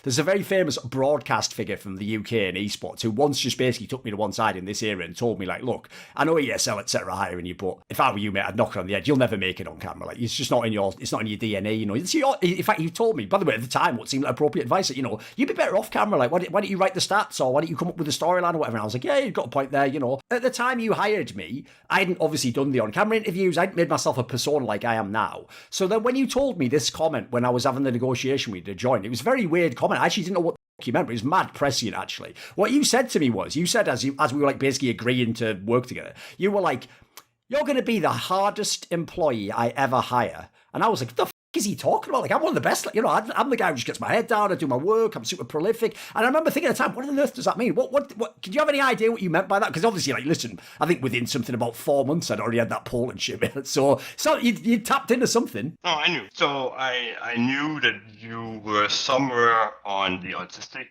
There's a very famous broadcast figure from the UK in esports who once just basically took me to one side in this era and told me, like, look, I know ESL, etc., hiring you, but if I were you, mate, I'd knock it on the head. You'll never make it on camera. Like, it's just not in your DNA, you know. In fact, he told me, by the way, at the time, what seemed like appropriate advice, that, you know, you'd be better off camera. Like, why don't you write the stats, or why don't you come up with a storyline or whatever? And I was like, yeah, you've got a point there, you know. At the time you hired me, I hadn't obviously done the on-camera interviews. I'd made myself a persona like I am now. So then when you told me this comment when I was having the negotiation with you to join, it was a very weird comment. I actually didn't know what you meant, but it was mad prescient, actually. What you said to me was, you said as we were like basically agreeing to work together, you were like, you're going to be the hardest employee I ever hire. And I was like, what the f*** is he talking about? Like, I'm one of the best, you know, I'm the guy who just gets my head down, I do my work, I'm super prolific. And I remember thinking at the time, what on earth does that mean? What, did you have any idea what you meant by that? Because obviously, like, listen, I think within something about 4 months, I'd already had that Poland shit. So you tapped into something. Oh, I knew. So I knew that you were somewhere on the autistic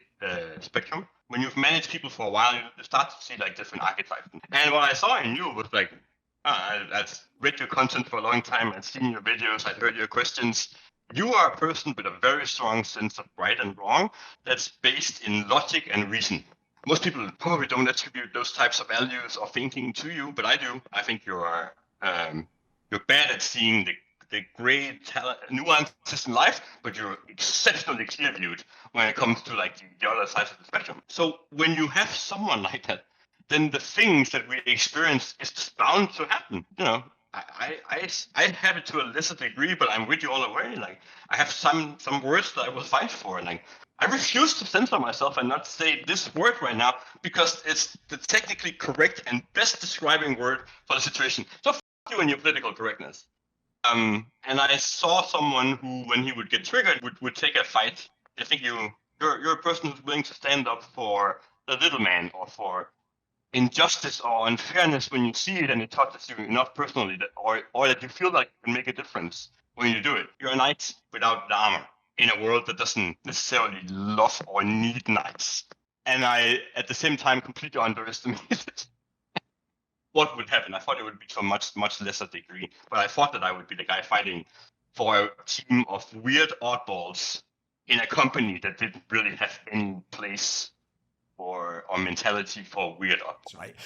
spectrum. When you've managed people for a while, you start to see like different archetypes. And what I saw in you was like, I've read your content for a long time, I've seen your videos, I've heard your questions. You are a person with a very strong sense of right and wrong that's based in logic and reason. Most people probably don't attribute those types of values or thinking to you, but I do. I think you're bad at seeing the great nuances in life, but you're exceptionally clear-viewed when it comes to like the other sides of the spectrum. So when you have someone like that, then the things that we experience is just bound to happen. You know, I have it to a lesser degree, but I'm with you all the way. Like, I have some words that I will fight for, and like, I refuse to censor myself and not say this word right now because it's the technically correct and best describing word for the situation. So f*** you and your political correctness. And I saw someone who, when he would get triggered, would take a fight. I think you're a person who's willing to stand up for the little man or for injustice or unfairness when you see it and it touches you enough personally, that, or that you feel like you can make a difference when you do it. You're a knight without the armor in a world that doesn't necessarily love or need knights. And I, at the same time, completely underestimated what would happen. I thought it would be to a much, much lesser degree, but I thought that I would be the guy fighting for a team of weird oddballs in a company that didn't really have any place or mentality for weird oddballs. Right.